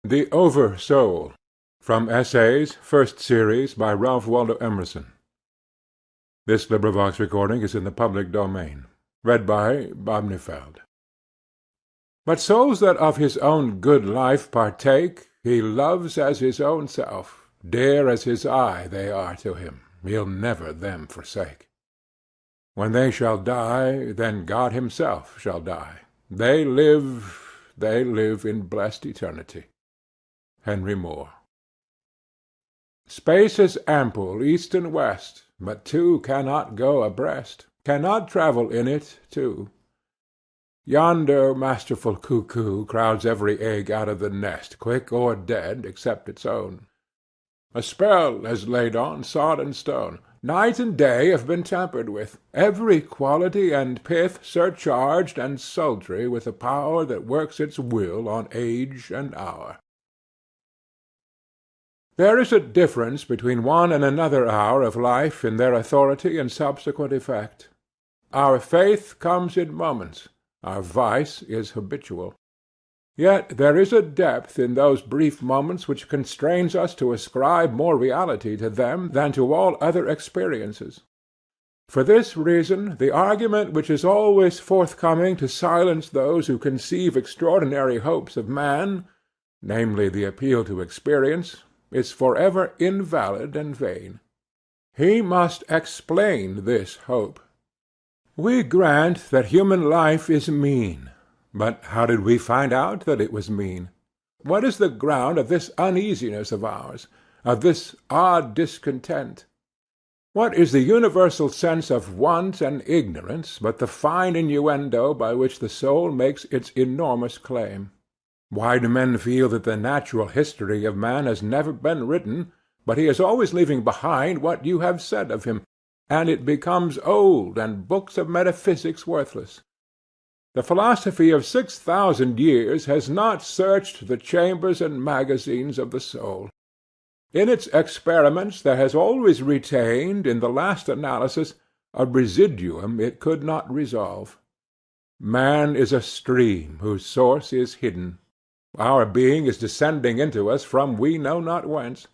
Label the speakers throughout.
Speaker 1: The Over Soul. From Essays, First Series, by Ralph Waldo Emerson. This recording is in the public domain. Read by Bob Neufeld. But souls that of his own good life partake, he loves as his own self. Dear as his eye they are to him, he'll never them forsake. When they shall die, then God himself shall die. They live in blest eternity. Henry Moore. Space is ample east and west, but two cannot go abreast, cannot travel in it two. Yonder masterful cuckoo crowds every egg out of the nest, quick or dead, except its own. A spell has laid on sod and stone. Night and day have been tampered with, every quality and pith surcharged and sultry with the power that works its will on age and hour. There is a difference between one and another hour of life in their authority and subsequent effect. Our faith comes in moments, our vice is habitual. Yet there is a depth in those brief moments which constrains us to ascribe more reality to them than to all other experiences. For this reason the argument which is always forthcoming to silence those who conceive extraordinary hopes of man, namely the appeal to experience, is forever invalid and vain. He must explain this hope. We grant that human life is mean, but how did we find out that it was mean? What is the ground of this uneasiness of ours, of this odd discontent? What is the universal sense of want and ignorance but the fine innuendo by which the soul makes its enormous claim? Why do men feel that the natural history of man has never been written, but he is always leaving behind what you have said of him, and it becomes old and books of metaphysics worthless? The philosophy of 6,000 years has not searched the chambers and magazines of the soul. In its experiments there has always retained, in the last analysis, a residuum it could not resolve. Man is a stream whose source is hidden. Our being is descending into us from we know not whence.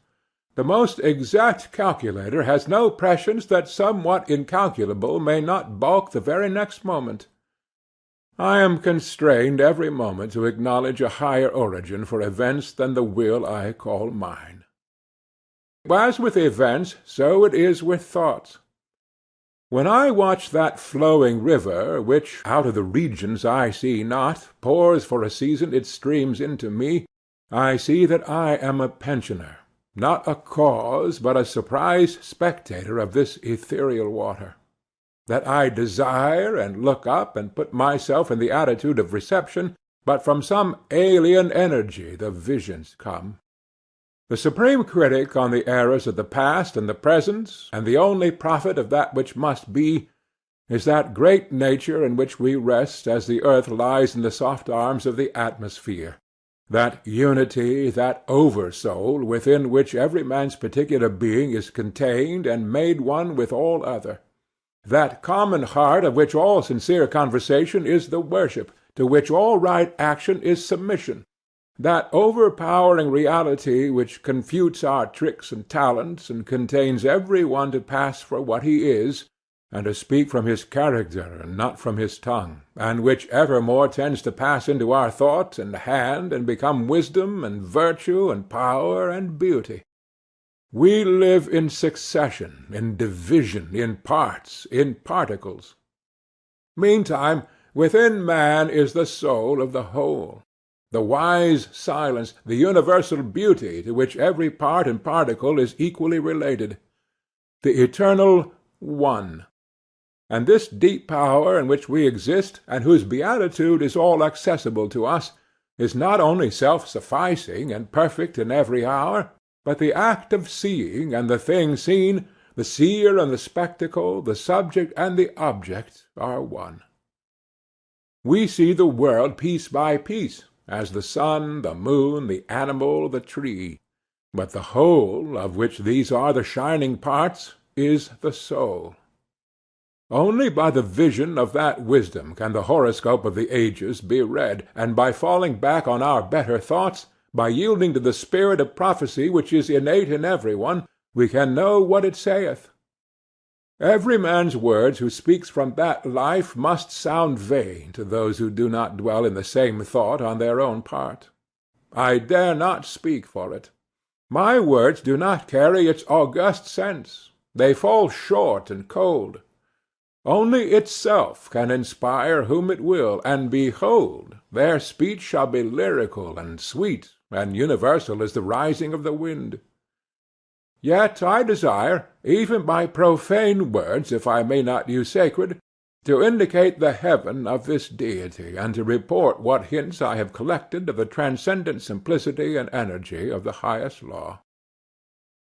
Speaker 1: The most exact calculator has no prescience that somewhat incalculable may not balk the very next moment. I am constrained every moment to acknowledge a higher origin for events than the will I call mine. As with events, so it is with thoughts. When I watch that flowing river, which, out of the regions I see not, pours for a season its streams into me, I see that I am a pensioner, not a cause, but a surprised spectator of this ethereal water; that I desire and look up and put myself in the attitude of reception, but from some alien energy the visions come. The supreme critic on the errors of the past and the present, and the only prophet of that which must be, is that great nature in which we rest as the earth lies in the soft arms of the atmosphere, that unity, that over-soul, within which every man's particular being is contained and made one with all other, that common heart of which all sincere conversation is the worship, to which all right action is submission, that overpowering reality which confutes our tricks and talents, and contains every one to pass for what he is, and to speak from his character and not from his tongue, and which evermore tends to pass into our thought and hand, and become wisdom and virtue and power and beauty. We live in succession, in division, in parts, in particles. Meantime, within man is the soul of the whole, the wise silence, the universal beauty to which every part and particle is equally related, the eternal One. And this deep power in which we exist, and whose beatitude is all accessible to us, is not only self-sufficing and perfect in every hour, but the act of seeing and the thing seen, the seer and the spectacle, the subject and the object, are one. We see the world piece by piece, as the sun, the moon, the animal, the tree; but the whole, of which these are the shining parts, is the soul. Only by the vision of that wisdom can the horoscope of the ages be read, and by falling back on our better thoughts, by yielding to the spirit of prophecy which is innate in every one, we can know what it saith. Every man's words who speaks from that life must sound vain to those who do not dwell in the same thought on their own part. I dare not speak for it. My words do not carry its august sense. They fall short and cold. Only itself can inspire whom it will, and behold, their speech shall be lyrical and sweet, and universal as the rising of the wind. Yet I desire, even by profane words, if I may not use sacred, to indicate the heaven of this deity, and to report what hints I have collected of the transcendent simplicity and energy of the highest law.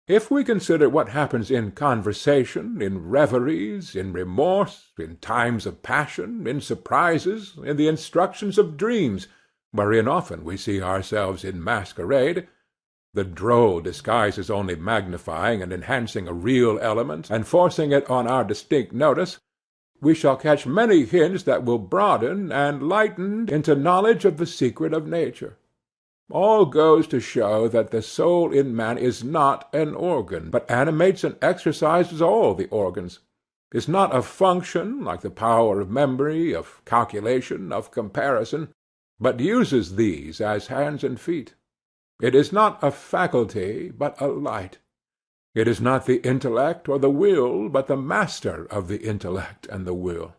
Speaker 1: If we consider what happens in conversation, in reveries, in remorse, in times of passion, in surprises, in the instructions of dreams, wherein often we see ourselves in masquerade, the droll disguises only magnifying and enhancing a real element, and forcing it on our distinct notice, we shall catch many hints that will broaden and lighten into knowledge of the secret of nature. All goes to show that the soul in man is not an organ, but animates and exercises all the organs, is not a function like the power of memory, of calculation, of comparison, but uses these as hands and feet. It is not a faculty, but a light. It is not the intellect or the will, but the master of the intellect and the will.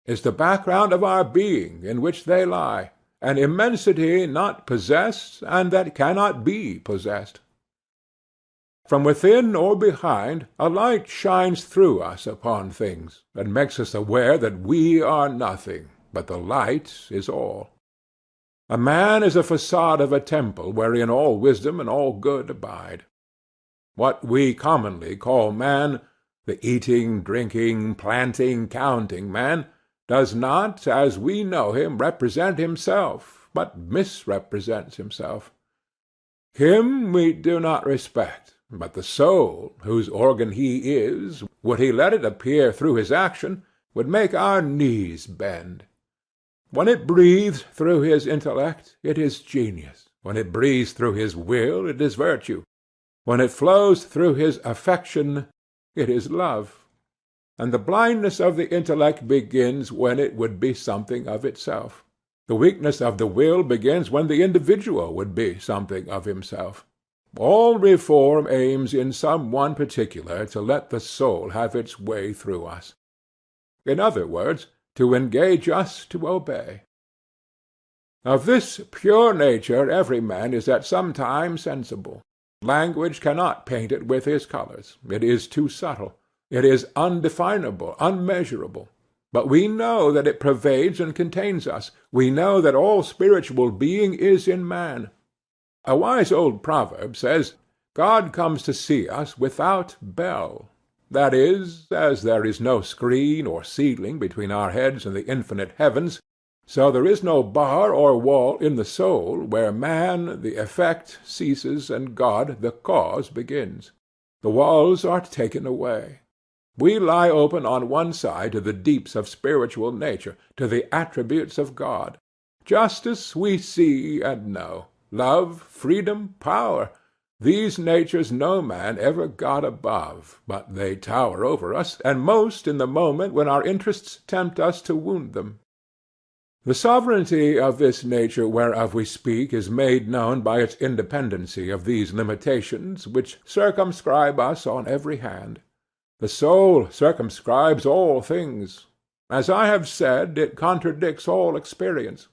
Speaker 1: Is the background of our being in which they lie, an immensity not possessed and that cannot be possessed. From within or behind, a light shines through us upon things, and makes us aware that we are nothing, but the light is all. A man is a facade of a temple wherein all wisdom and all good abide. What we commonly call man, the eating, drinking, planting, counting man, does not, as we know him, represent himself, but misrepresents himself. Him we do not respect, but the soul, whose organ he is, would he let it appear through his action, would make our knees bend. When it breathes through his intellect, it is genius. When it breathes through his will, it is virtue. When it flows through his affection, it is love. And the blindness of the intellect begins when it would be something of itself. The weakness of the will begins when the individual would be something of himself. All reform aims in some one particular to let the soul have its way through us. In other words, to engage us to obey. Of this pure nature every man is at some time sensible. Language cannot paint it with his colors. It is too subtle. It is undefinable, unmeasurable. But we know that it pervades and contains us. We know that all spiritual being is in man. A wise old proverb says, God comes to see us without bell. That is, as there is no screen or ceiling between our heads and the infinite heavens, so there is no bar or wall in the soul where man, the effect, ceases, and God, the cause, begins. The walls are taken away. We lie open on one side to the deeps of spiritual nature, to the attributes of God. Justice we see and know. Love, freedom, power. These natures no man ever got above, but they tower over us, and most in the moment when our interests tempt us to wound them. The sovereignty of this nature whereof we speak is made known by its independency of these limitations, which circumscribe us on every hand. The soul circumscribes all things. As I have said, it contradicts all experience.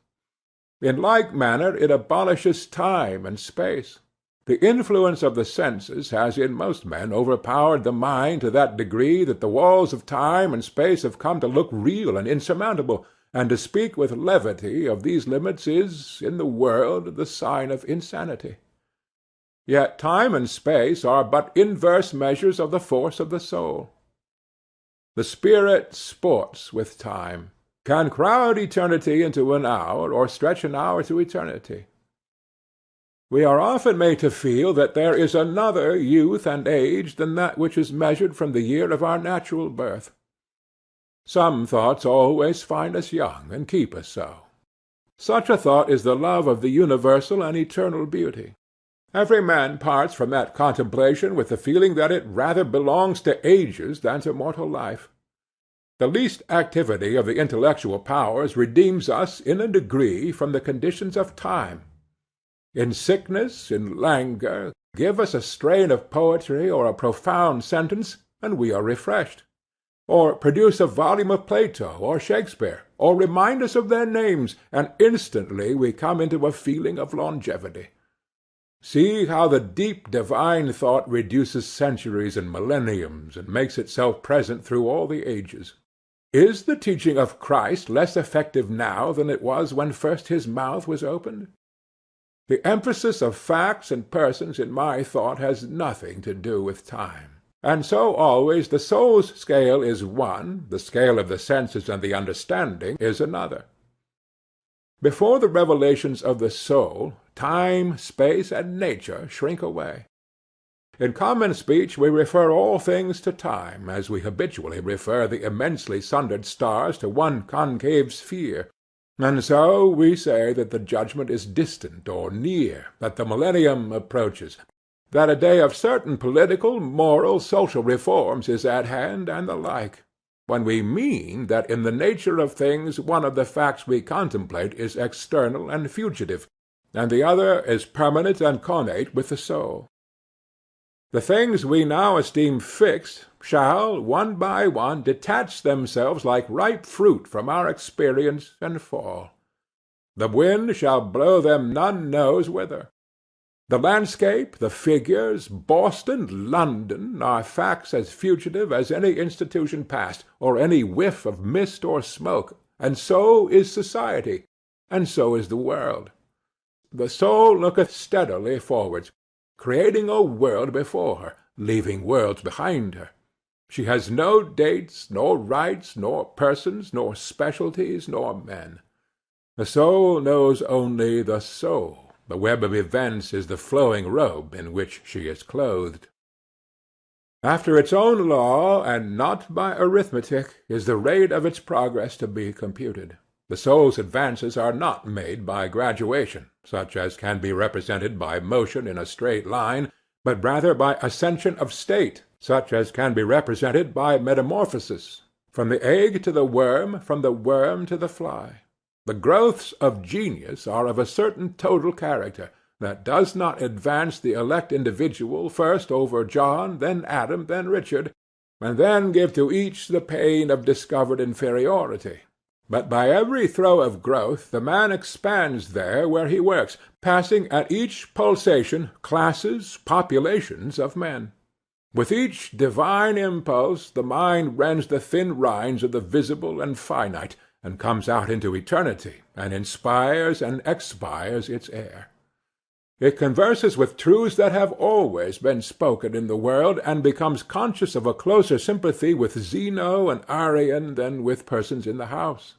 Speaker 1: In like manner it abolishes time and space. The influence of the senses has in most men overpowered the mind to that degree that the walls of time and space have come to look real and insurmountable, and to speak with levity of these limits is, in the world, the sign of insanity. Yet time and space are but inverse measures of the force of the soul. The spirit sports with time, can crowd eternity into an hour, or stretch an hour to eternity. We are often made to feel that there is another youth and age than that which is measured from the year of our natural birth. Some thoughts always find us young, and keep us so. Such a thought is the love of the universal and eternal beauty. Every man parts from that contemplation with the feeling that it rather belongs to ages than to mortal life. The least activity of the intellectual powers redeems us in a degree from the conditions of time. In sickness, in languor, give us a strain of poetry or a profound sentence, and we are refreshed. Or produce a volume of Plato or Shakespeare, or remind us of their names, and instantly we come into a feeling of longevity. See how the deep divine thought reduces centuries and millenniums, and makes itself present through all the ages. Is the teaching of Christ less effective now than it was when first his mouth was opened? The emphasis of facts and persons in my thought has nothing to do with time. And so always the soul's scale is one, the scale of the senses and the understanding is another. Before the revelations of the soul, time, space, and nature shrink away. In common speech we refer all things to time, as we habitually refer the immensely sundered stars to one concave sphere. And so we say that the judgment is distant or near, that the millennium approaches, that a day of certain political, moral, social reforms is at hand, and the like, when we mean that in the nature of things one of the facts we contemplate is external and fugitive, and the other is permanent and connate with the soul. The things we now esteem fixed shall, one by one, detach themselves like ripe fruit from our experience and fall. The wind shall blow them none knows whither. The landscape, the figures, Boston, London, are facts as fugitive as any institution past, or any whiff of mist or smoke, and so is society, and so is the world. The soul looketh steadily forwards, creating a world before her, leaving worlds behind her. She has no dates, nor rights, nor persons, nor specialties, nor men. The soul knows only the soul. The web of events is the flowing robe in which she is clothed. After its own law, and not by arithmetic, is the rate of its progress to be computed. The soul's advances are not made by graduation, such as can be represented by motion in a straight line, but rather by ascension of state, such as can be represented by metamorphosis, from the egg to the worm, from the worm to the fly. The growths of genius are of a certain total character, that does not advance the elect individual first over John, then Adam, then Richard, and then give to each the pain of discovered inferiority. But by every throe of growth the man expands there where he works, passing at each pulsation classes, populations of men. With each divine impulse the mind rends the thin rinds of the visible and finite, and comes out into eternity, and inspires and expires its air. It converses with truths that have always been spoken in the world, and becomes conscious of a closer sympathy with Zeno and Arrian than with persons in the house.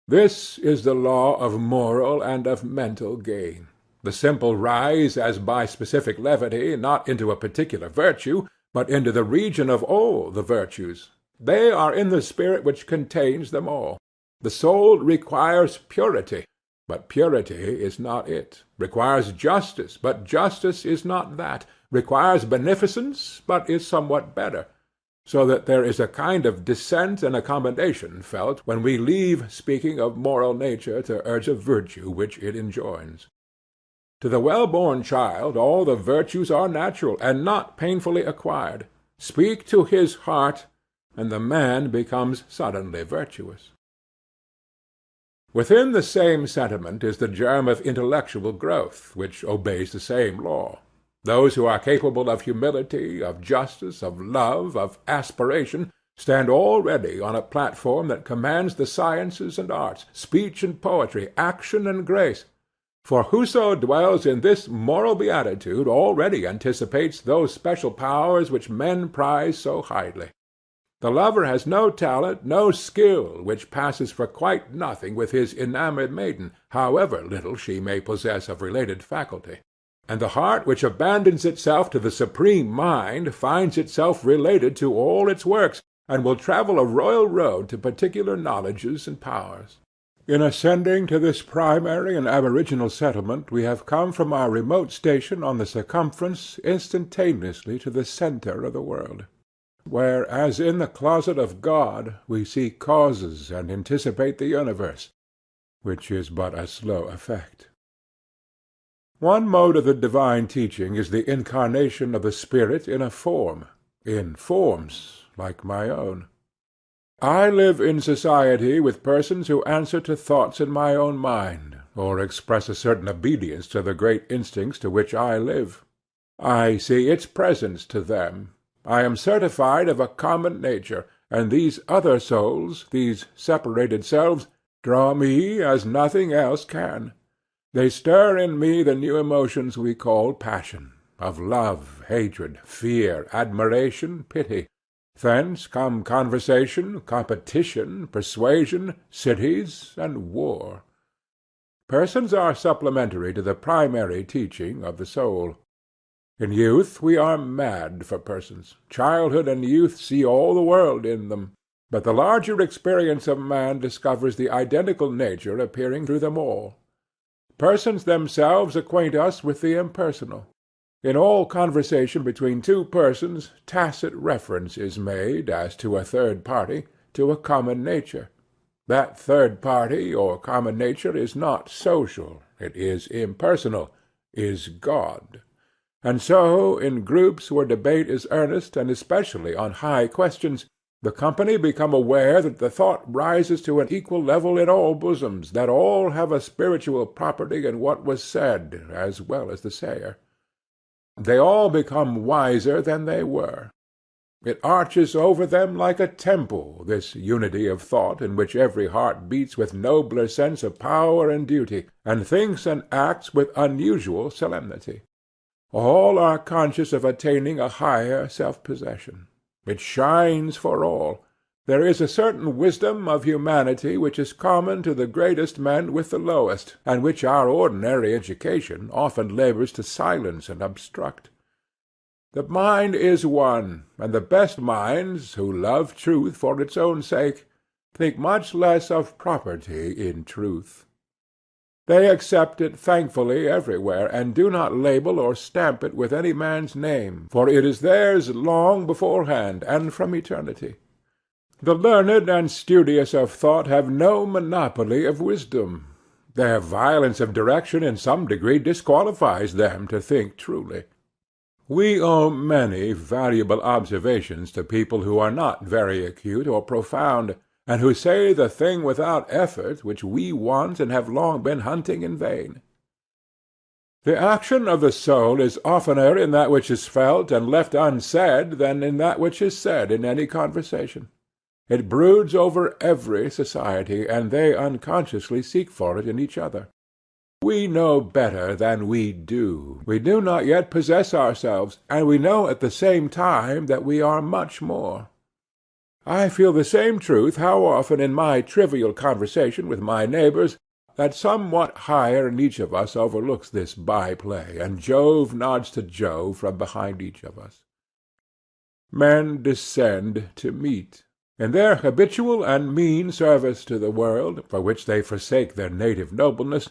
Speaker 1: This is the law of moral and of mental gain. The simple rise as by specific levity, not into a particular virtue, but into the region of all the virtues. They are in the spirit which contains them all. The soul requires purity, but purity is not it; requires justice, but justice is not that; requires beneficence, but is somewhat better; so that there is a kind of dissent and accommodation felt when we leave speaking of moral nature to urge a virtue which it enjoins. To the well-born child all the virtues are natural, and not painfully acquired. Speak to his heart, and the man becomes suddenly virtuous. Within the same sentiment is the germ of intellectual growth, which obeys the same law. Those who are capable of humility, of justice, of love, of aspiration, stand already on a platform that commands the sciences and arts, speech and poetry, action and grace. For whoso dwells in this moral beatitude already anticipates those special powers which men prize so highly. The lover has no talent, no skill, which passes for quite nothing with his enamoured maiden, however little she may possess of related faculty. And the heart which abandons itself to the supreme mind finds itself related to all its works, and will travel a royal road to particular knowledges and powers. In ascending to this primary and aboriginal settlement we have come from our remote station on the circumference instantaneously to the centre of the world, where, as in the closet of God, we see causes and anticipate the universe, which is but a slow effect. One mode of the divine teaching is the incarnation of the Spirit in a form, in forms like my own. I live in society with persons who answer to thoughts in my own mind, or express a certain obedience to the great instincts to which I live. I see its presence to them. I am certified of a common nature, and these other souls, these separated selves, draw me as nothing else can. They stir in me the new emotions we call passion, of love, hatred, fear, admiration, pity. Thence come conversation, competition, persuasion, cities, and war. Persons are supplementary to the primary teaching of the soul. In youth we are mad for persons. Childhood and youth see all the world in them. But the larger experience of man discovers the identical nature appearing through them all. Persons themselves acquaint us with the impersonal. In all conversation between two persons tacit reference is made, as to a third party, to a common nature. That third party or common nature is not social, it is impersonal, is God. And so, in groups where debate is earnest, and especially on high questions, the company become aware that the thought rises to an equal level in all bosoms, that all have a spiritual property in what was said, as well as the sayer. They all become wiser than they were. It arches over them like a temple, this unity of thought in which every heart beats with nobler sense of power and duty, and thinks and acts with unusual solemnity. All are conscious of attaining a higher self-possession. It shines for all. There is a certain wisdom of humanity which is common to the greatest men with the lowest, and which our ordinary education often labors to silence and obstruct. The mind is one, and the best minds, who love truth for its own sake, think much less of property in truth. They accept it thankfully everywhere, and do not label or stamp it with any man's name, for it is theirs long beforehand and from eternity. The learned and studious of thought have no monopoly of wisdom. Their violence of direction in some degree disqualifies them to think truly. We owe many valuable observations to people who are not very acute or profound, and who say the thing without effort which we want and have long been hunting in vain. The action of the soul is oftener in that which is felt and left unsaid than in that which is said in any conversation. It broods over every society, and they unconsciously seek for it in each other. We know better than we do. We do not yet possess ourselves, and we know at the same time that we are much more. I feel the same truth how often in my trivial conversation with my neighbors that somewhat higher in each of us overlooks this by-play, and Jove nods to Jove from behind each of us. Men descend to meet. In their habitual and mean service to the world, for which they forsake their native nobleness,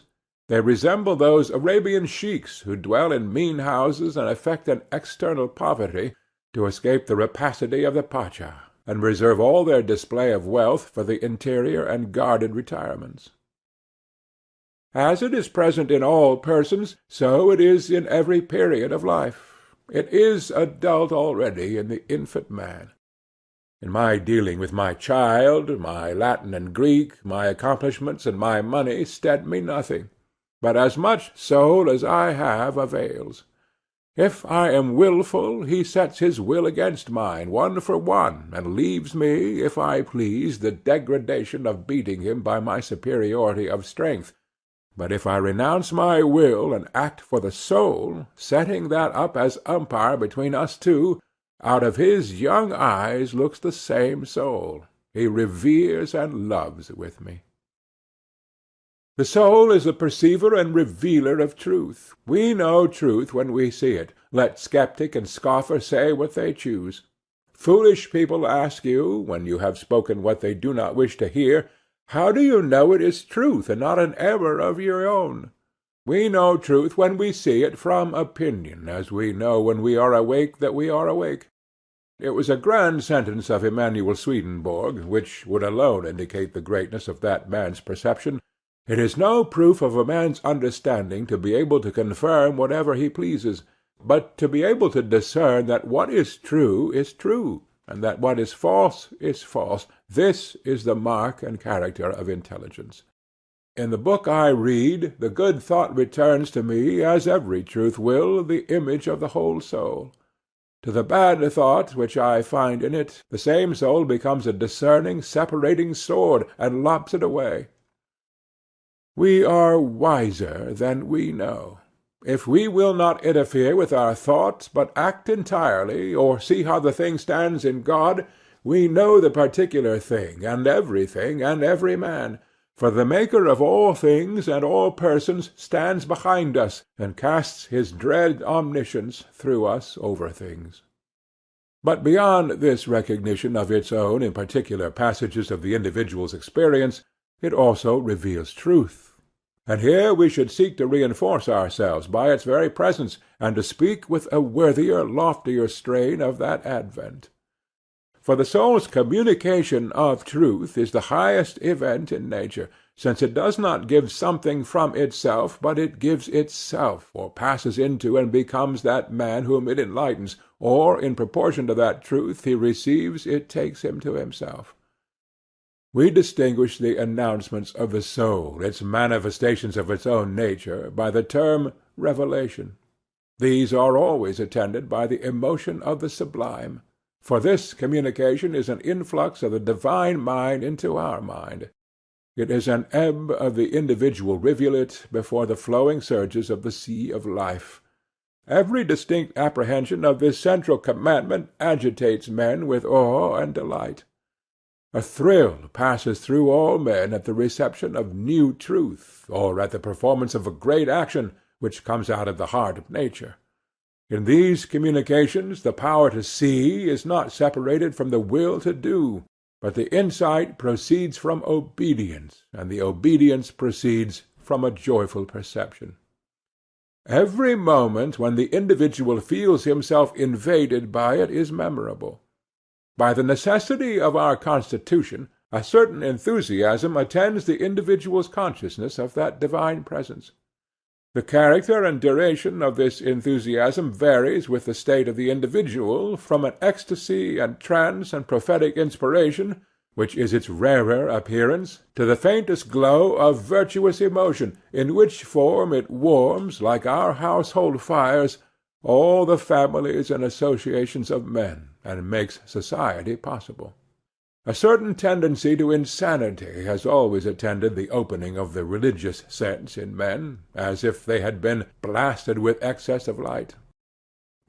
Speaker 1: they resemble those Arabian sheiks who dwell in mean houses and affect an external poverty to escape the rapacity of the pacha, and reserve all their display of wealth for the interior and guarded retirements. As it is present in all persons, so it is in every period of life. It is adult already in the infant man. In my dealing with my child, my Latin and Greek, my accomplishments and my money stead me nothing, but as much soul as I have avails. If I am wilful, he sets his will against mine, one for one, and leaves me, if I please, the degradation of beating him by my superiority of strength. But if I renounce my will and act for the soul, setting that up as umpire between us two, out of his young eyes looks the same soul. He reveres and loves with me. The soul is the perceiver and revealer of truth. We know truth when we see it, let skeptic and scoffer say what they choose. Foolish people ask you, when you have spoken what they do not wish to hear, How do you know it is truth and not an error of your own? We know truth when we see it from opinion, as we know when we are awake that we are awake. It was a grand sentence of Emanuel Swedenborg, which would alone indicate the greatness of that man's perception. It is no proof of a man's understanding to be able to confirm whatever he pleases, but to be able to discern that what is true, and that what is false. This is the mark and character of intelligence. In the book I read, the good thought returns to me, as every truth will, the image of the whole soul. To the bad thought which I find in it, the same soul becomes a discerning, separating sword, and lops it away. We are wiser than we know. If we will not interfere with our thoughts, but act entirely, or see how the thing stands in God, we know the particular thing, and everything, and every man. For the Maker of all things and all persons stands behind us, and casts his dread omniscience through us over things. But beyond this recognition of its own in particular passages of the individual's experience, it also reveals truth. And here we should seek to reinforce ourselves by its very presence, and to speak with a worthier, loftier strain of that advent. For the soul's communication of truth is the highest event in nature, since it does not give something from itself, but it gives itself, or passes into and becomes that man whom it enlightens, or, in proportion to that truth he receives, it takes him to himself. We distinguish the announcements of the soul, its manifestations of its own nature, by the term revelation. These are always attended by the emotion of the sublime. For this communication is an influx of the divine mind into our mind. It is an ebb of the individual rivulet before the flowing surges of the sea of life. Every distinct apprehension of this central commandment agitates men with awe and delight. A thrill passes through all men at the reception of new truth, or at the performance of a great action which comes out of the heart of nature. In these communications the power to see is not separated from the will to do, but the insight proceeds from obedience, and the obedience proceeds from a joyful perception. Every moment when the individual feels himself invaded by it is memorable. By the necessity of our constitution, a certain enthusiasm attends the individual's consciousness of that divine presence. The character and duration of this enthusiasm varies with the state of the individual, from an ecstasy and trance and prophetic inspiration, which is its rarer appearance, to the faintest glow of virtuous emotion, in which form it warms, like our household fires, all the families and associations of men, and makes society possible. A certain tendency to insanity has always attended the opening of the religious sense in men, as if they had been blasted with excess of light.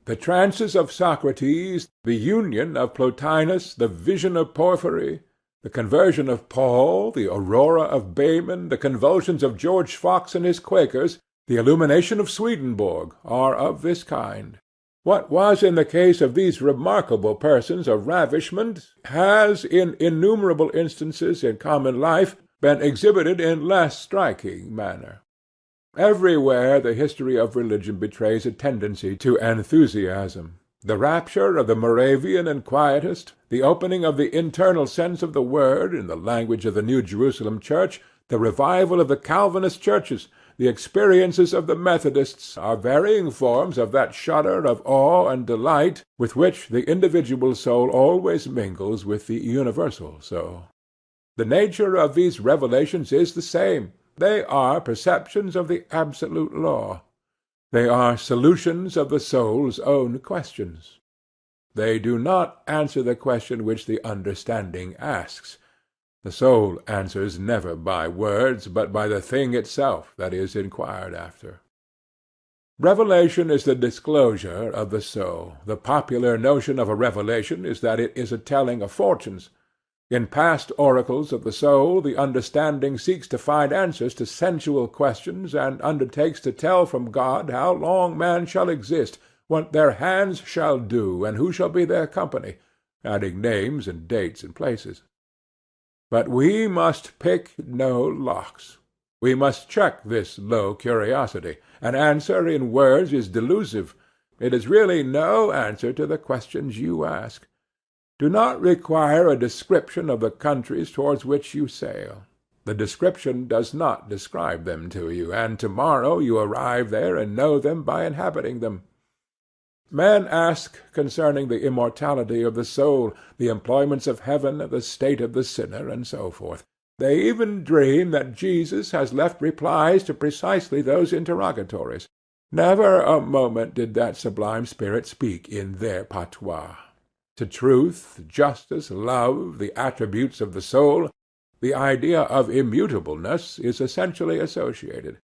Speaker 1: The trances of Socrates, the union of Plotinus, the vision of Porphyry, the conversion of Paul, the aurora of Behmen, the convulsions of George Fox and his Quakers, the illumination of Swedenborg, are of this kind. What was in the case of these remarkable persons a ravishment has, in innumerable instances in common life, been exhibited in less striking manner. Everywhere the history of religion betrays a tendency to enthusiasm. The rapture of the Moravian and Quietist, the opening of the internal sense of the word in the language of the New Jerusalem Church, the revival of the Calvinist churches, the experiences of the Methodists, are varying forms of that shudder of awe and delight with which the individual soul always mingles with the universal soul. The nature of these revelations is the same. They are perceptions of the absolute law. They are solutions of the soul's own questions. They do not answer the question which the understanding asks. The soul answers never by words, but by the thing itself that is inquired after. Revelation is the disclosure of the soul. The popular notion of a revelation is that it is a telling of fortunes. In past oracles of the soul, the understanding seeks to find answers to sensual questions, and undertakes to tell from God how long man shall exist, what their hands shall do, and who shall be their company, adding names and dates and places. But we must pick no locks. We must check this low curiosity. An answer in words is delusive. It is really no answer to the questions you ask. Do not require a description of the countries towards which you sail. The description does not describe them to you, and tomorrow you arrive there and know them by inhabiting them. Men ask concerning the immortality of the soul, the employments of heaven, the state of the sinner, and so forth. They even dream that Jesus has left replies to precisely those interrogatories. Never a moment did that sublime spirit speak in their patois. To truth, justice, love, the attributes of the soul, the idea of immutableness is essentially associated.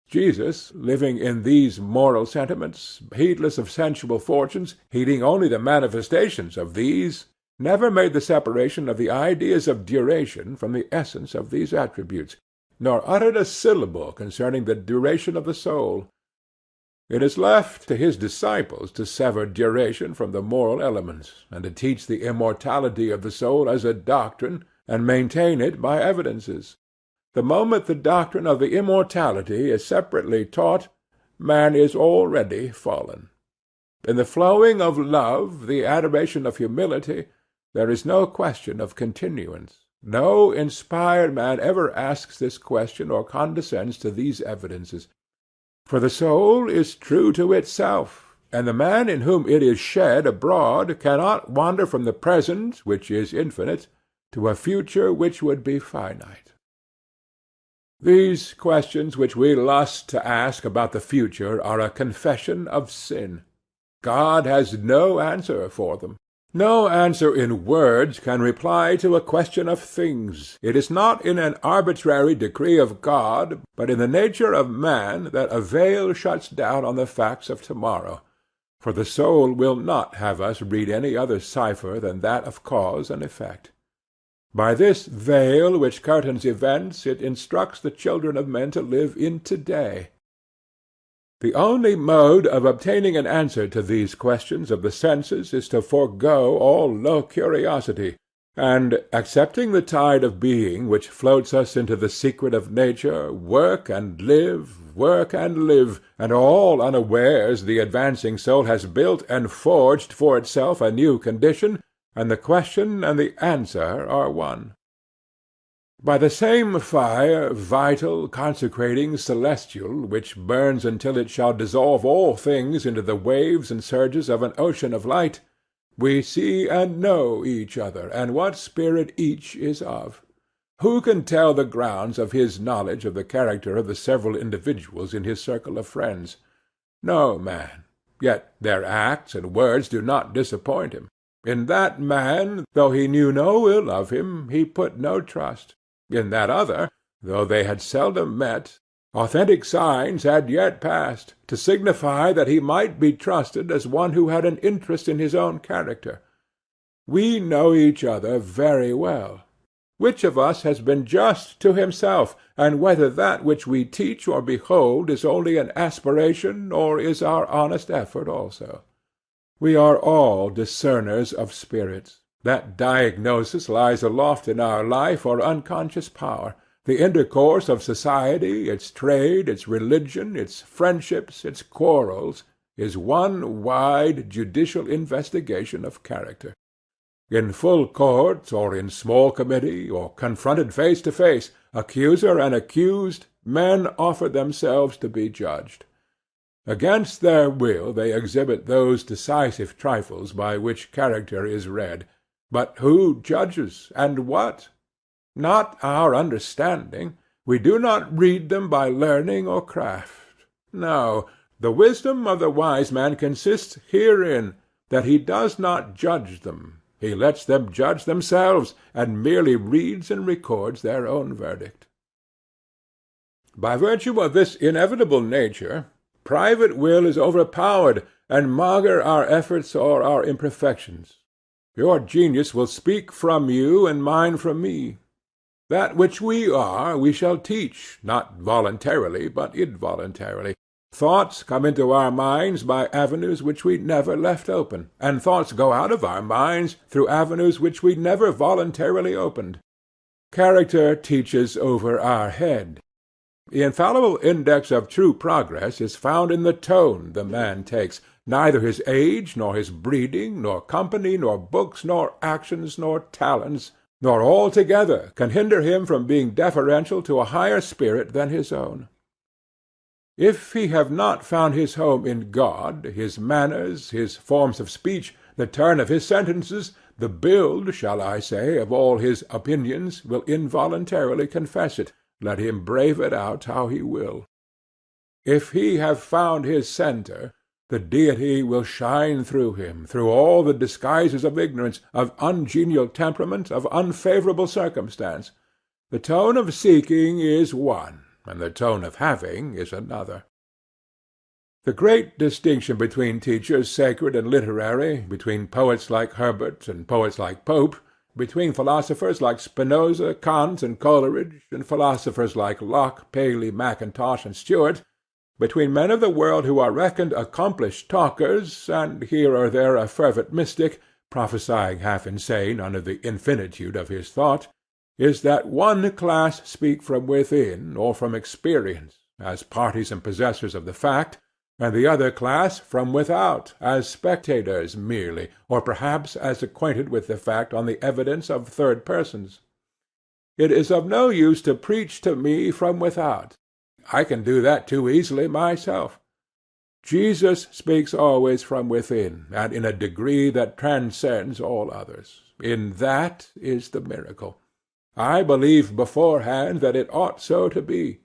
Speaker 1: Jesus, living in these moral sentiments, heedless of sensual fortunes, heeding only the manifestations of these, never made the separation of the ideas of duration from the essence of these attributes, nor uttered a syllable concerning the duration of the soul. It is left to his disciples to sever duration from the moral elements, and to teach the immortality of the soul as a doctrine, and maintain it by evidences. The moment the doctrine of the immortality is separately taught, man is already fallen. In the flowing of love, the adoration of humility, there is no question of continuance. No inspired man ever asks this question or condescends to these evidences. For the soul is true to itself, and the man in whom it is shed abroad cannot wander from the present, which is infinite, to a future which would be finite. These questions which we lust to ask about the future are a confession of sin. God has no answer for them. No answer in words can reply to a question of things. It is not in an arbitrary decree of God, but in the nature of man, that a veil shuts down on the facts of tomorrow, for the soul will not have us read any other cipher than that of cause and effect. By this veil which curtains events it instructs the children of men to live in to-day. The only mode of obtaining an answer to these questions of the senses is to forego all low curiosity, and, accepting the tide of being which floats us into the secret of nature, work and live, and all unawares the advancing soul has built and forged for itself a new condition, and the question and the answer are one. By the same fire, vital, consecrating, celestial, which burns until it shall dissolve all things into the waves and surges of an ocean of light, we see and know each other, and what spirit each is of. Who can tell the grounds of his knowledge of the character of the several individuals in his circle of friends? No man. Yet their acts and words do not disappoint him. In that man, though he knew no ill of him, he put no trust. In that other, though they had seldom met, authentic signs had yet passed, to signify that he might be trusted as one who had an interest in his own character. We know each other very well. Which of us has been just to himself, and whether that which we teach or behold is only an aspiration, or is our honest effort also? We are all discerners of spirits. That diagnosis lies aloft in our life or unconscious power. The intercourse of society, its trade, its religion, its friendships, its quarrels, is one wide judicial investigation of character. In full court, or in small committee, or confronted face to face, accuser and accused, men offer themselves to be judged. Against their will they exhibit those decisive trifles by which character is read. But who judges, and what? Not our understanding. We do not read them by learning or craft. No, the wisdom of the wise man consists herein, that he does not judge them. He lets them judge themselves, and merely reads and records their own verdict. By virtue of this inevitable nature, private will is overpowered, and maugre our efforts or our imperfections. Your genius will speak from you, and mine from me. That which we are we shall teach, not voluntarily, but involuntarily. Thoughts come into our minds by avenues which we never left open, and thoughts go out of our minds through avenues which we never voluntarily opened. Character teaches over our head. The infallible index of true progress is found in the tone the man takes. Neither his age, nor his breeding, nor company, nor books, nor actions, nor talents, nor all together, can hinder him from being deferential to a higher spirit than his own. If he have not found his home in God, his manners, his forms of speech, the turn of his sentences, the build, shall I say, of all his opinions, will involuntarily confess it, let him brave it out how he will. If he have found his centre, the deity will shine through him, through all the disguises of ignorance, of ungenial temperament, of unfavourable circumstance. The tone of seeking is one, and the tone of having is another. The great distinction between teachers sacred and literary, between poets like Herbert and poets like Pope, between philosophers like Spinoza, Kant, and Coleridge, and philosophers like Locke, Paley, Mackintosh, and Stewart, between men of the world who are reckoned accomplished talkers, and here or there a fervent mystic, prophesying half insane under the infinitude of his thought, is that one class speak from within or from experience, as parties and possessors of the fact, and the other class from without, as spectators merely, or perhaps as acquainted with the fact on the evidence of third persons. It is of no use to preach to me from without. I can do that too easily myself. Jesus speaks always from within, and in a degree that transcends all others. In that is the miracle. I believe beforehand that it ought so to be.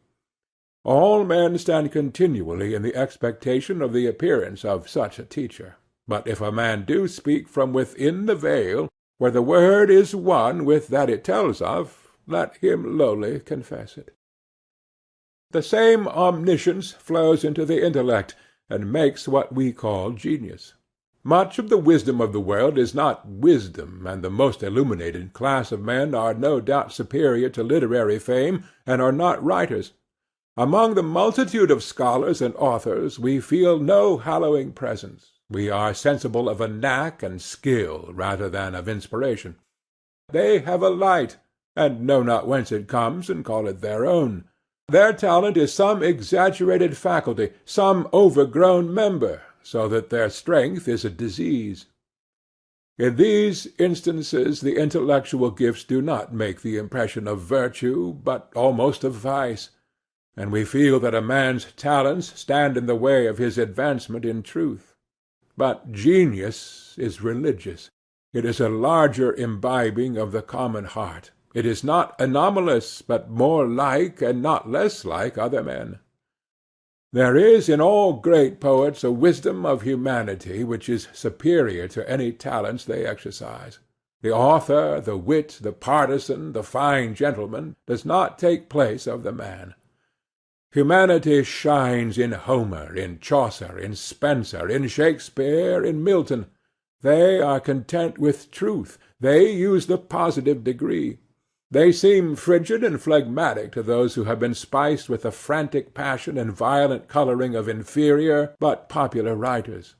Speaker 1: All men stand continually in the expectation of the appearance of such a teacher. But if a man do speak from within the veil, where the word is one with that it tells of, let him lowly confess it. The same omniscience flows into the intellect, and makes what we call genius. Much of the wisdom of the world is not wisdom, and the most illuminated class of men are no doubt superior to literary fame, and are not writers. Among the multitude of scholars and authors we feel no hallowing presence. We are sensible of a knack and skill rather than of inspiration. They have a light, and know not whence it comes, and call it their own. Their talent is some exaggerated faculty, some overgrown member, so that their strength is a disease. In these instances the intellectual gifts do not make the impression of virtue, but almost of vice, and we feel that a man's talents stand in the way of his advancement in truth. But genius is religious. It is a larger imbibing of the common heart. It is not anomalous, but more like and not less like other men. There is in all great poets a wisdom of humanity which is superior to any talents they exercise. The author, the wit, the partisan, the fine gentleman, does not take place of the man. Humanity shines in Homer, in Chaucer, in Spenser, in Shakespeare, in Milton. They are content with truth. They use the positive degree. They seem frigid and phlegmatic to those who have been spiced with the frantic passion and violent colouring of inferior but popular writers.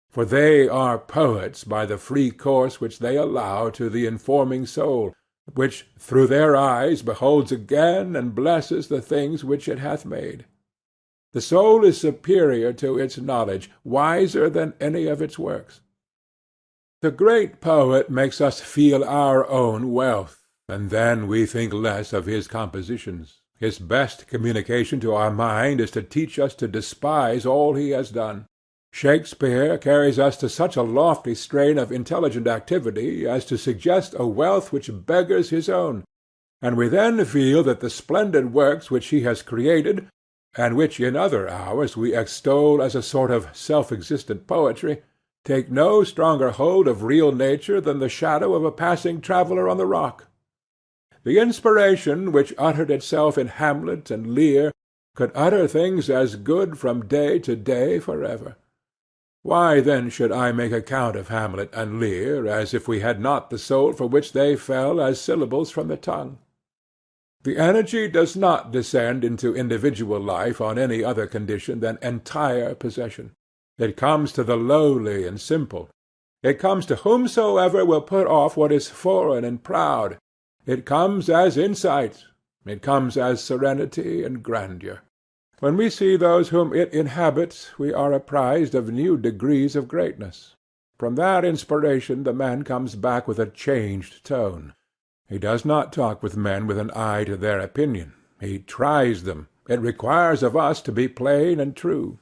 Speaker 1: For they are poets by the free course which they allow to the informing soul, which through their eyes beholds again and blesses the things which it hath made. The soul is superior to its knowledge, wiser than any of its works. The great poet makes us feel our own wealth, and then we think less of his compositions. His best communication to our mind is to teach us to despise all he has done. Shakespeare carries us to such a lofty strain of intelligent activity as to suggest a wealth which beggars his own, and we then feel that the splendid works which he has created, and which in other hours we extol as a sort of self-existent poetry, take no stronger hold of real nature than the shadow of a passing traveller on the rock. The inspiration which uttered itself in Hamlet and Lear could utter things as good from day to day for ever. Why then should I make account of Hamlet and Lear, as if we had not the soul for which they fell as syllables from the tongue? The energy does not descend into individual life on any other condition than entire possession. It comes to the lowly and simple. It comes to whomsoever will put off what is foreign and proud. It comes as insight. It comes as serenity and grandeur. When we see those whom it inhabits, we are apprised of new degrees of greatness. From that inspiration the man comes back with a changed tone. He does not talk with men with an eye to their opinion. He tries them. It requires of us to be plain and true.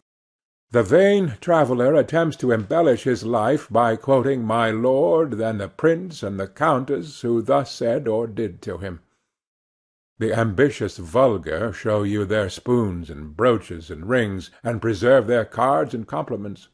Speaker 1: The vain traveller attempts to embellish his life by quoting my lord and the prince and the countess who thus said or did to him. The ambitious vulgar show you their spoons and brooches and rings, and preserve their cards and compliments.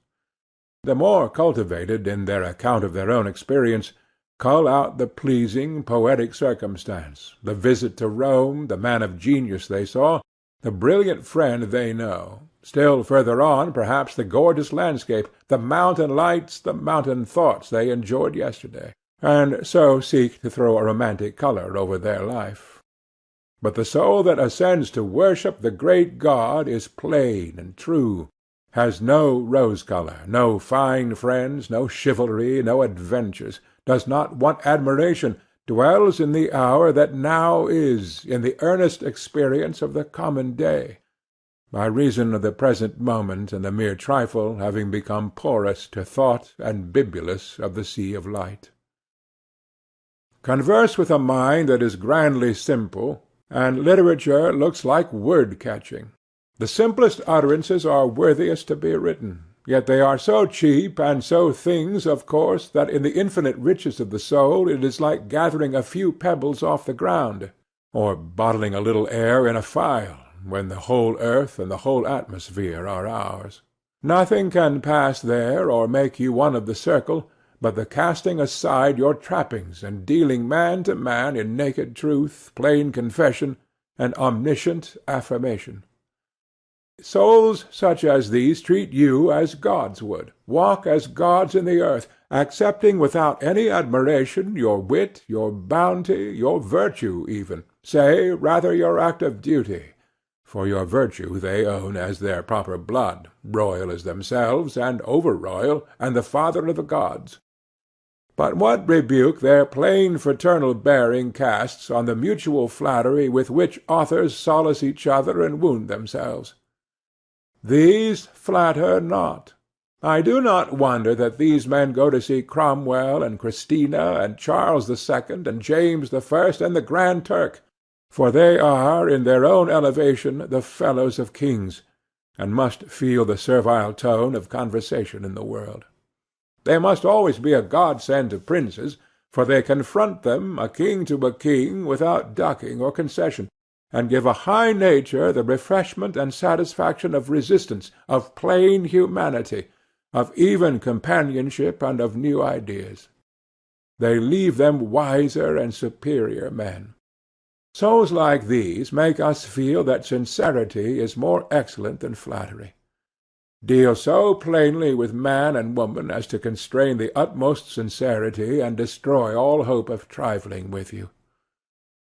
Speaker 1: The more cultivated, in their account of their own experience, cull out the pleasing, poetic circumstance, the visit to Rome, the man of genius they saw, the brilliant friend they know. Still further on, perhaps, the gorgeous landscape, the mountain lights, the mountain thoughts they enjoyed yesterday, and so seek to throw a romantic colour over their life. But the soul that ascends to worship the great God is plain and true, has no rose-colour, no fine friends, no chivalry, no adventures, does not want admiration, dwells in the hour that now is, in the earnest experience of the common day, by reason of the present moment and the mere trifle having become porous to thought and bibulous of the sea of light. Converse with a mind that is grandly simple, and literature looks like word-catching. The simplest utterances are worthiest to be written, yet they are so cheap and so things of course that in the infinite riches of the soul it is like gathering a few pebbles off the ground, or bottling a little air in a phial, when the whole earth and the whole atmosphere are ours. Nothing can pass there or make you one of the circle, but the casting aside your trappings and dealing man to man in naked truth, plain confession, and omniscient affirmation. Souls such as these treat you as gods would, walk as gods in the earth, accepting without any admiration your wit, your bounty, your virtue even, say rather your act of duty, for your virtue they own as their proper blood, royal as themselves, and over-royal, and the father of the gods. But what rebuke their plain fraternal bearing casts on the mutual flattery with which authors solace each other and wound themselves? These flatter not. I do not wonder that these men go to see Cromwell and Christina and Charles II and James I and the Grand Turk, for they are, in their own elevation, the fellows of kings, and must feel the servile tone of conversation in the world. They must always be a godsend to princes, for they confront them, a king to a king, without ducking or concession, and give a high nature the refreshment and satisfaction of resistance, of plain humanity, of even companionship, and of new ideas. They leave them wiser and superior men. Souls like these make us feel that sincerity is more excellent than flattery. Deal so plainly with man and woman as to constrain the utmost sincerity and destroy all hope of trifling with you.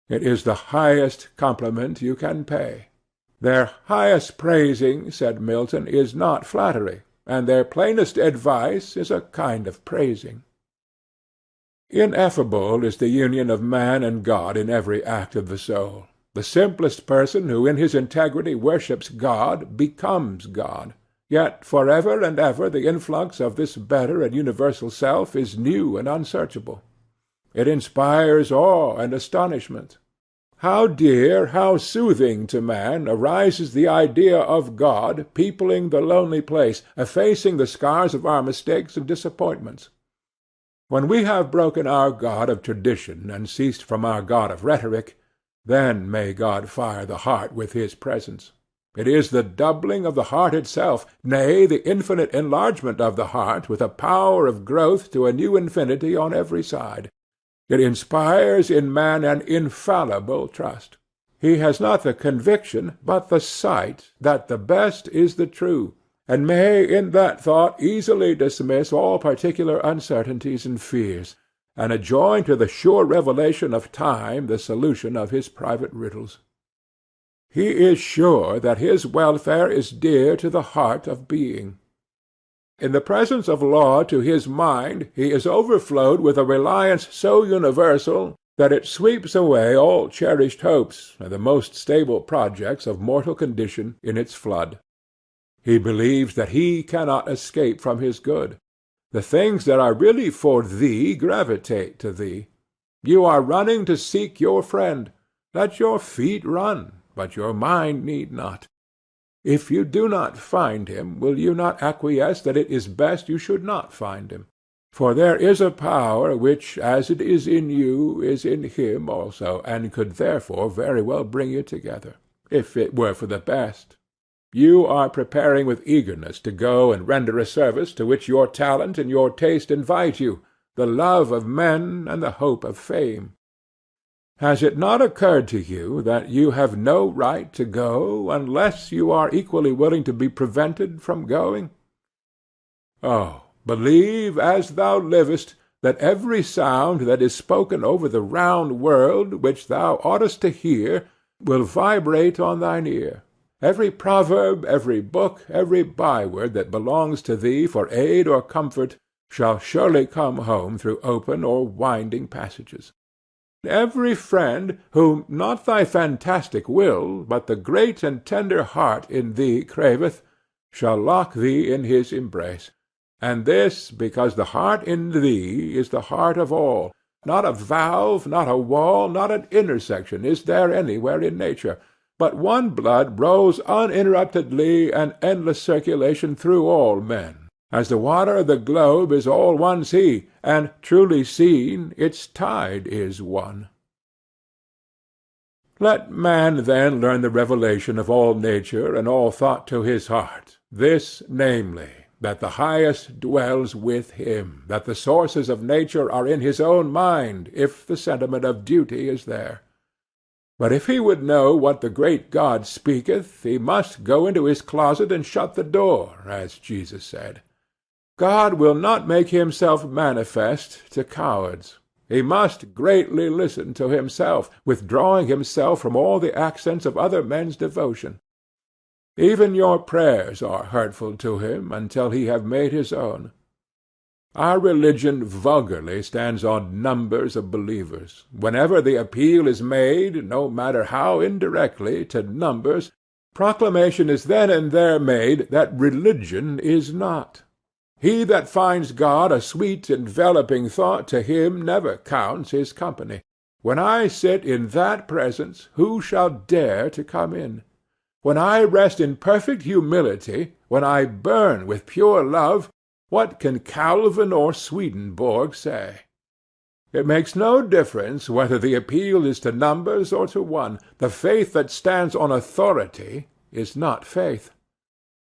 Speaker 1: It is the highest compliment you can pay. Their highest praising, said Milton, is not flattery, and their plainest advice is a kind of praising. Ineffable is the union of man and God in every act of the soul. The simplest person who in his integrity worships God becomes God. Yet for ever and ever the influx of this better and universal self is new and unsearchable. It inspires awe and astonishment. How dear, how soothing to man arises the idea of God peopling the lonely place, effacing the scars of our mistakes and disappointments. When we have broken our God of tradition and ceased from our God of rhetoric, then may God fire the heart with his presence. It is the doubling of the heart itself, nay, the infinite enlargement of the heart with a power of growth to a new infinity on every side. It inspires in man an infallible trust. He has not the conviction, but the sight, that the best is the true, and may in that thought easily dismiss all particular uncertainties and fears, and adjoin to the sure revelation of time the solution of his private riddles. He is sure that his welfare is dear to the heart of being. In the presence of law to his mind he is overflowed with a reliance so universal that it sweeps away all cherished hopes and the most stable projects of mortal condition in its flood. He believes that he cannot escape from his good. The things that are really for thee gravitate to thee. You are running to seek your friend. Let your feet run, but your mind need not. If you do not find him, will you not acquiesce that it is best you should not find him? For there is a power which, as it is in you, is in him also, and could therefore very well bring you together, if it were for the best. You are preparing with eagerness to go and render a service to which your talent and your taste invite you, the love of men and the hope of fame. Has it not occurred to you that you have no right to go unless you are equally willing to be prevented from going? Oh, believe, as thou livest, that every sound that is spoken over the round world, which thou oughtest to hear, will vibrate on thine ear. Every proverb, every book, every byword that belongs to thee for aid or comfort shall surely come home through open or winding passages. Every friend whom not thy fantastic will, but the great and tender heart in thee craveth, shall lock thee in his embrace. And this because the heart in thee is the heart of all. Not a valve, not a wall, not an intersection is there anywhere in nature, but one blood rolls uninterruptedly and endless circulation through all men, as the water of the globe is all one sea, and, truly seen, its tide is one. Let man then learn the revelation of all nature and all thought to his heart, this namely, that the highest dwells with him, that the sources of nature are in his own mind, if the sentiment of duty is there. But if he would know what the great God speaketh, he must go into his closet and shut the door, as Jesus said. God will not make himself manifest to cowards. He must greatly listen to himself, withdrawing himself from all the accents of other men's devotion. Even your prayers are hurtful to him until he have made his own. Our religion vulgarly stands on numbers of believers. Whenever the appeal is made, no matter how indirectly, to numbers, proclamation is then and there made that religion is not. He that finds God a sweet enveloping thought, to him never counts his company. When I sit in that presence, who shall dare to come in? When I rest in perfect humility, when I burn with pure love, what can Calvin or Swedenborg say? It makes no difference whether the appeal is to numbers or to one. The faith that stands on authority is not faith.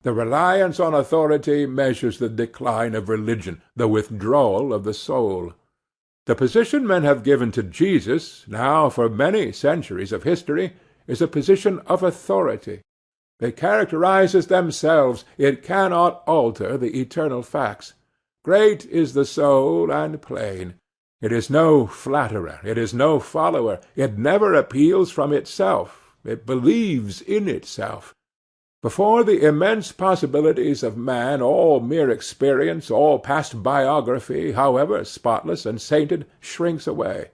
Speaker 1: The reliance on authority measures the decline of religion, the withdrawal of the soul. The position men have given to Jesus, now for many centuries of history, is a position of authority. It characterizes themselves. It cannot alter the eternal facts. Great is the soul, and plain. It is no flatterer. It is no follower. It never appeals from itself. It believes in itself. Before the immense possibilities of man, all mere experience, all past biography, however spotless and sainted, shrinks away.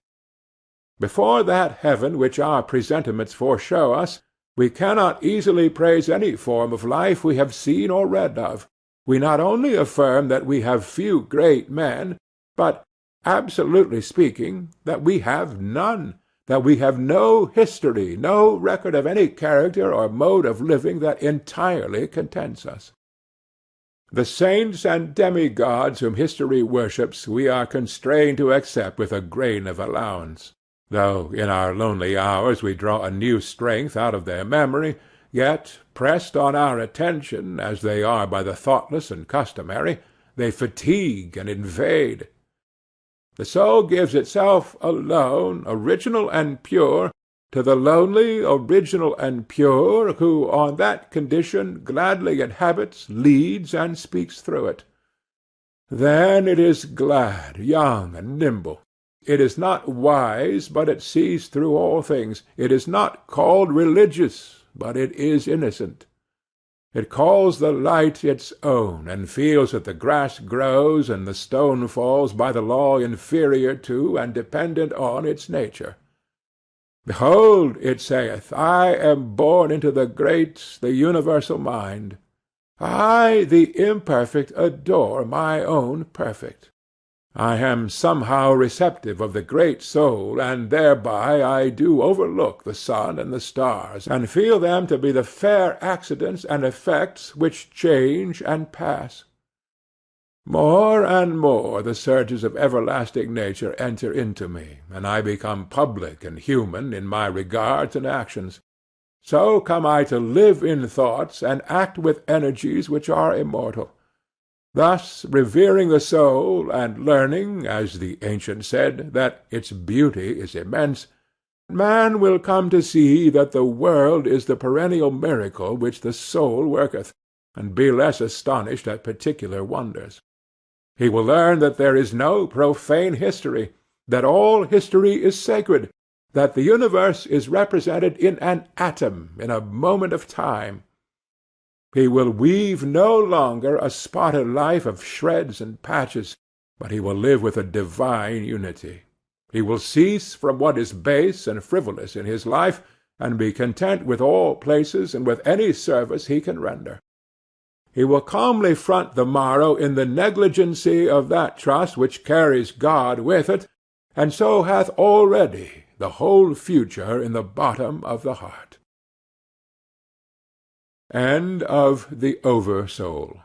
Speaker 1: Before that heaven which our presentiments foreshow us, we cannot easily praise any form of life we have seen or read of. We not only affirm that we have few great men, but, absolutely speaking, that we have none, that we have no history, no record of any character or mode of living that entirely contents us. The saints and demigods whom history worships we are constrained to accept with a grain of allowance. Though in our lonely hours we draw a new strength out of their memory, yet, pressed on our attention, as they are by the thoughtless and customary, they fatigue and invade. The soul gives itself alone, original and pure, to the lonely, original and pure, who on that condition gladly inhabits, leads, and speaks through it. Then it is glad, young, and nimble. It is not wise, but it sees through all things. It is not called religious, but it is innocent. It calls the light its own, and feels that the grass grows and the stone falls by the law inferior to and dependent on its nature. Behold, it saith, I am born into the great, the universal mind. I, the imperfect, adore my own perfect. I am somehow receptive of the great soul, and thereby I do overlook the sun and the stars, and feel them to be the fair accidents and effects which change and pass. More and more the surges of everlasting nature enter into me, and I become public and human in my regards and actions. So come I to live in thoughts and act with energies which are immortal. Thus, revering the soul, and learning, as the ancient said, that its beauty is immense, man will come to see that the world is the perennial miracle which the soul worketh, and be less astonished at particular wonders. He will learn that there is no profane history, that all history is sacred, that the universe is represented in an atom, in a moment of time. He will weave no longer a spotted life of shreds and patches, but he will live with a divine unity. He will cease from what is base and frivolous in his life, and be content with all places and with any service he can render. He will calmly front the morrow in the negligency of that trust which carries God with it, and so hath already the whole future in the bottom of the heart. End of The Over-Soul.